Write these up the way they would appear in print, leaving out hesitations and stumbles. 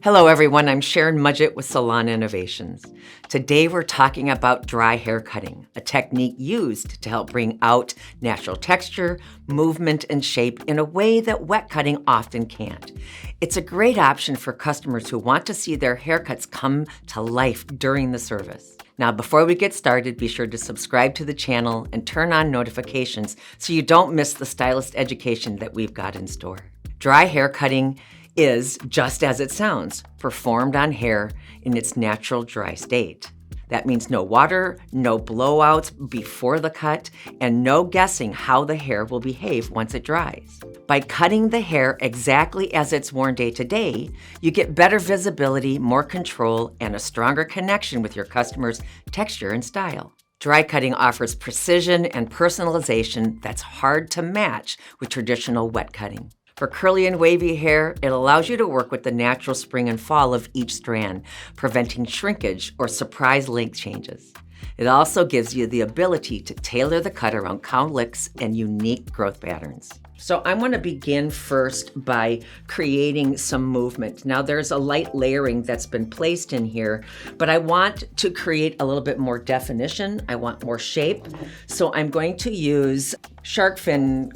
Hello everyone, I'm Sharon Mudgett with Salon Innovations. Today we're talking about dry hair cutting, a technique used to help bring out natural texture, movement, and shape in a way that wet cutting often can't. It's a great option for customers who want to see their haircuts come to life during the service. Now, before we get started, be sure to subscribe to the channel and turn on notifications so you don't miss the stylist education that we've got in store. Dry hair cutting is, just as it sounds, performed on hair in its natural dry state. That means no water, no blowouts before the cut, and no guessing how the hair will behave once it dries. By cutting the hair exactly as it's worn day to day, you get better visibility, more control, and a stronger connection with your customer's texture and style. Dry cutting offers precision and personalization that's hard to match with traditional wet cutting. For curly and wavy hair, it allows you to work with the natural spring and fall of each strand, preventing shrinkage or surprise length changes. It also gives you the ability to tailor the cut around cowlicks and unique growth patterns. So I'm going to begin first by creating some movement. Now there's a light layering that's been placed in here, but I want to create a little bit more definition. I want more shape. So I'm going to use shark fin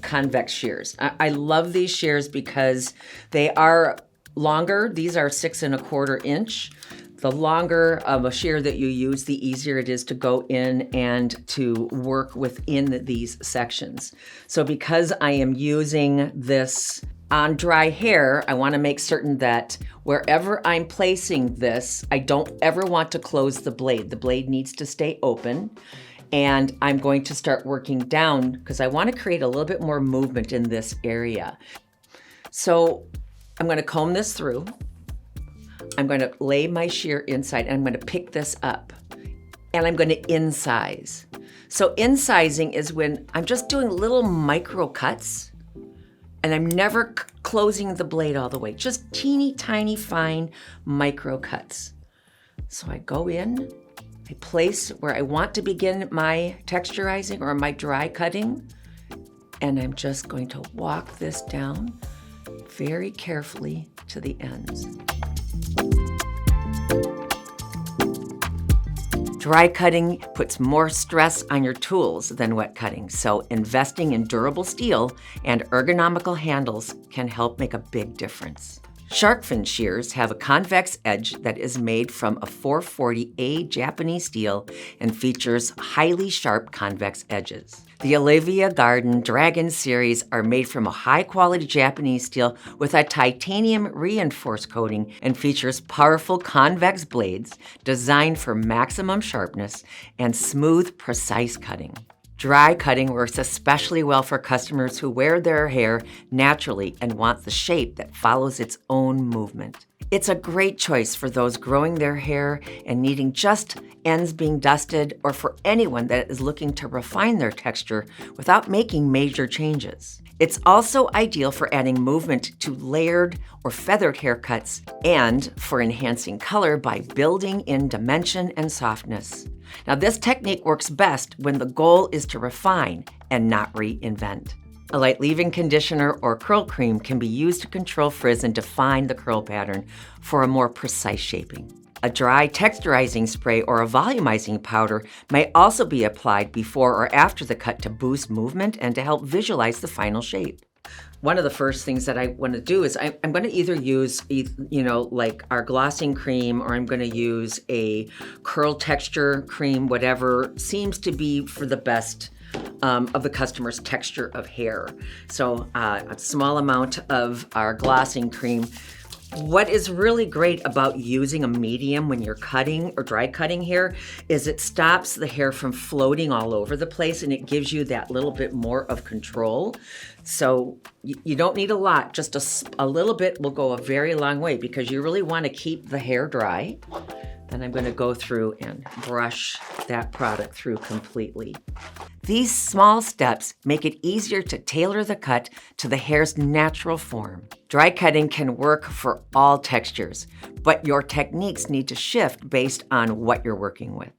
convex shears. I love these shears because they are longer. These are 6 1/4 inch. The longer of a shear that you use, the easier it is to go in and to work within these sections. So because I am using this on dry hair, I want to make certain that wherever I'm placing this, I don't ever want to close the blade. The blade needs to stay open. And I'm going to start working down because I want to create a little bit more movement in this area. So I'm going to comb this through. I'm going to lay my shear inside and I'm going to pick this up and I'm going to incise. So incising is when I'm just doing little micro cuts and I'm never closing the blade all the way, just teeny tiny fine micro cuts. So I go in, I place where I want to begin my texturizing or my dry cutting, and I'm just going to walk this down very carefully to the ends. Dry cutting puts more stress on your tools than wet cutting, so investing in durable steel and ergonomical handles can help make a big difference. Shark fin shears have a convex edge that is made from a 440A Japanese steel and features highly sharp convex edges. The Olivia Garden Dragon series are made from a high-quality Japanese steel with a titanium reinforced coating and features powerful convex blades designed for maximum sharpness and smooth, precise cutting. Dry cutting works especially well for customers who wear their hair naturally and want the shape that follows its own movement. It's a great choice for those growing their hair and needing just ends being dusted, or for anyone that is looking to refine their texture without making major changes. It's also ideal for adding movement to layered or feathered haircuts and for enhancing color by building in dimension and softness. Now, this technique works best when the goal is to refine and not reinvent. A light leave-in conditioner or curl cream can be used to control frizz and define the curl pattern for a more precise shaping. A dry texturizing spray or a volumizing powder may also be applied before or after the cut to boost movement and to help visualize the final shape. One of the first things that I want to do is I'm going to either use, like our glossing cream, or I'm going to use a curl texture cream, whatever seems to be for the best of the customer's texture of hair. So a small amount of our glossing cream. What is really great about using a medium when you're cutting or dry cutting hair is it stops the hair from floating all over the place and it gives you that little bit more of control. So you don't need a lot, just a little bit will go a very long way because you really want to keep the hair dry. Then I'm going to go through and brush that product through completely. These small steps make it easier to tailor the cut to the hair's natural form. Dry cutting can work for all textures, but your techniques need to shift based on what you're working with.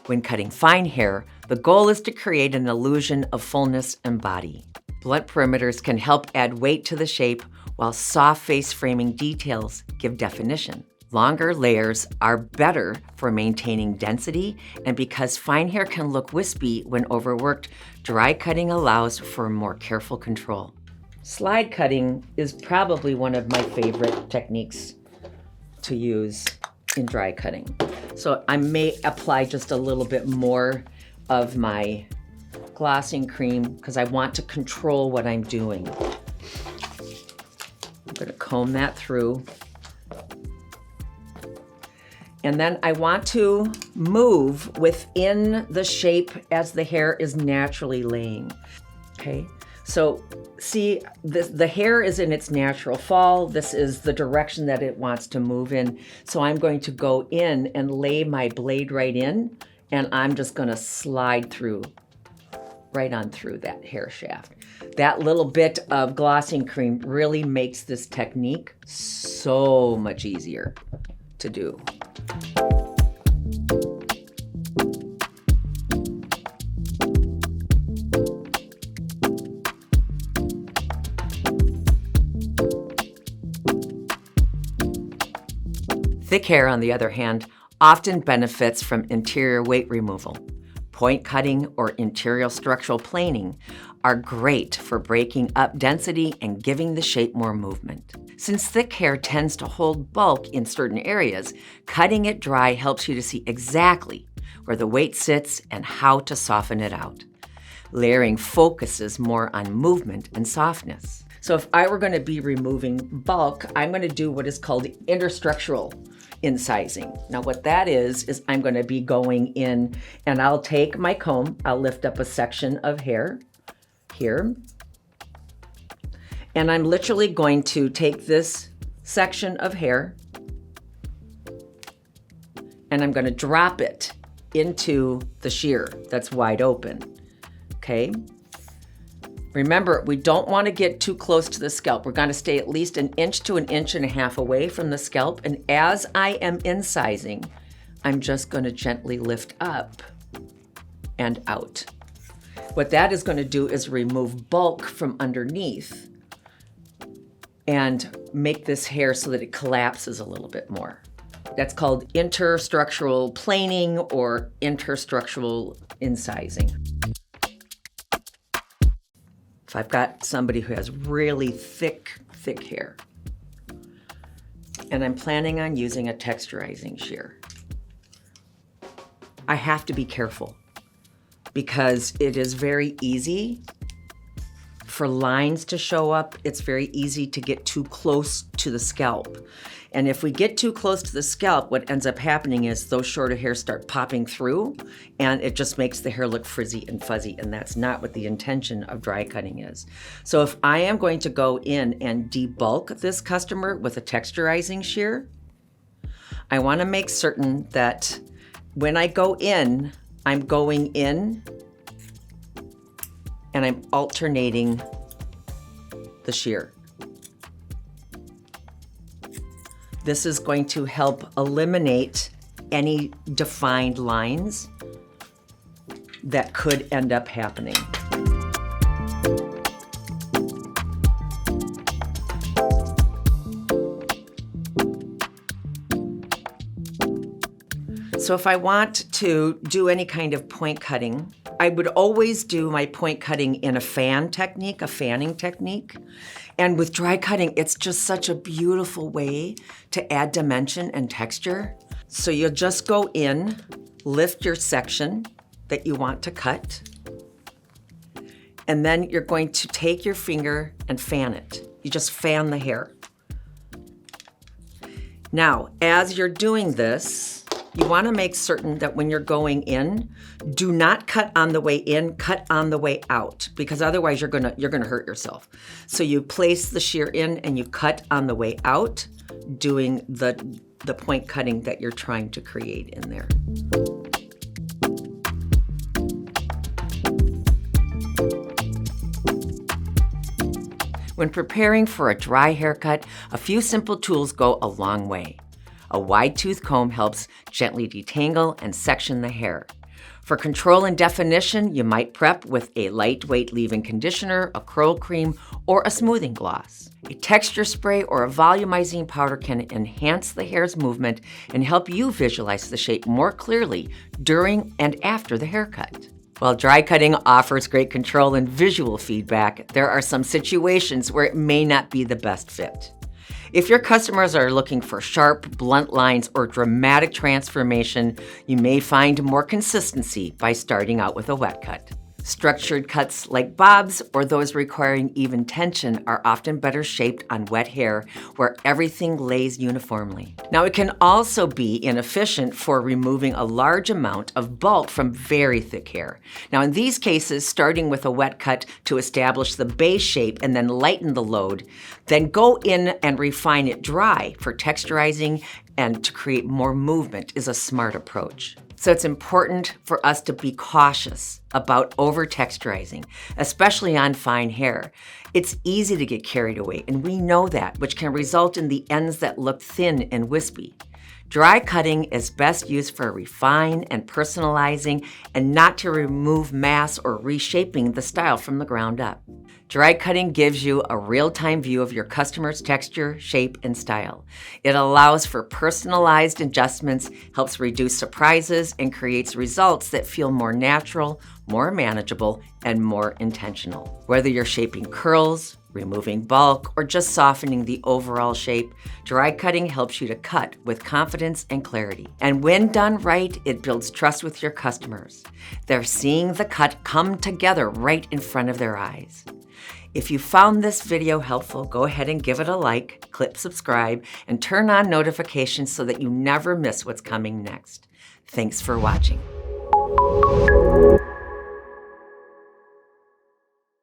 When cutting fine hair, the goal is to create an illusion of fullness and body. Blunt perimeters can help add weight to the shape, while soft face framing details give definition. Longer layers are better for maintaining density, and because fine hair can look wispy when overworked, dry cutting allows for more careful control. Slide cutting is probably one of my favorite techniques to use in dry cutting. So I may apply just a little bit more of my glossing cream because I want to control what I'm doing. I'm going to comb that through. And then I want to move within the shape as the hair is naturally laying. Okay, so see, the hair is in its natural fall. This is the direction that it wants to move in. So I'm going to go in and lay my blade right in, and I'm just going to slide through, right on through that hair shaft. That little bit of glossing cream really makes this technique so much easier to do. Thick hair, on the other hand, often benefits from interior weight removal. Point cutting or interior structural planing are great for breaking up density and giving the shape more movement. Since thick hair tends to hold bulk in certain areas, cutting it dry helps you to see exactly where the weight sits and how to soften it out. Layering focuses more on movement and softness. So if I were going to be removing bulk, I'm going to do what is called interstructural incising. Now what that is I'm going to be going in and I'll take my comb, I'll lift up a section of hair here, and I'm literally going to take this section of hair and I'm going to drop it into the shear that's wide open. Okay? Remember, we don't want to get too close to the scalp. We're going to stay at least 1 inch to 1.5 inches away from the scalp. And as I am incising, I'm just going to gently lift up and out. What that is going to do is remove bulk from underneath and make this hair so that it collapses a little bit more. That's called interstructural planing or interstructural incising. If I've got somebody who has really thick hair, and I'm planning on using a texturizing shear, I have to be careful because it is very easy for lines to show up. It's very easy to get too close to the scalp. And if we get too close to the scalp, what ends up happening is those shorter hairs start popping through and it just makes the hair look frizzy and fuzzy, and that's not what the intention of dry cutting is. So if I am going to go in and debulk this customer with a texturizing shear, I want to make certain that when I go in, I'm going in and I'm alternating the shear. This is going to help eliminate any defined lines that could end up happening. So if I want to do any kind of point cutting, I would always do my point cutting in a fan technique, a fanning technique. And with dry cutting, it's just such a beautiful way to add dimension and texture. So you'll just go in, lift your section that you want to cut, and then you're going to take your finger and fan it. You just fan the hair. Now, as you're doing this, you want to make certain that when you're going in, do not cut on the way in, cut on the way out, because otherwise you're gonna hurt yourself. So you place the shear in and you cut on the way out, doing the point cutting that you're trying to create in there. When preparing for a dry haircut, a few simple tools go a long way. A wide tooth comb helps gently detangle and section the hair. For control and definition, you might prep with a lightweight leave-in conditioner, a curl cream, or a smoothing gloss. A texture spray or a volumizing powder can enhance the hair's movement and help you visualize the shape more clearly during and after the haircut. While dry cutting offers great control and visual feedback, there are some situations where it may not be the best fit. If your customers are looking for sharp, blunt lines or dramatic transformation, you may find more consistency by starting out with a wet cut. Structured cuts like bobs or those requiring even tension are often better shaped on wet hair where everything lays uniformly. Now, it can also be inefficient for removing a large amount of bulk from very thick hair. Now, in these cases, starting with a wet cut to establish the base shape and then lighten the load, then go in and refine it dry for texturizing and to create more movement is a smart approach. So it's important for us to be cautious about over-texturizing, especially on fine hair. It's easy to get carried away, and we know that, which can result in the ends that look thin and wispy. Dry cutting is best used for refine and personalizing and not to remove mass or reshaping the style from the ground up. Dry cutting gives you a real-time view of your customer's texture, shape, and style. It allows for personalized adjustments, helps reduce surprises, and creates results that feel more natural, more manageable, and more intentional. Whether you're shaping curls, removing bulk, or just softening the overall shape, dry cutting helps you to cut with confidence and clarity. And when done right, it builds trust with your customers. They're seeing the cut come together right in front of their eyes. If you found this video helpful, go ahead and give it a like, click subscribe, and turn on notifications so that you never miss what's coming next. Thanks for watching.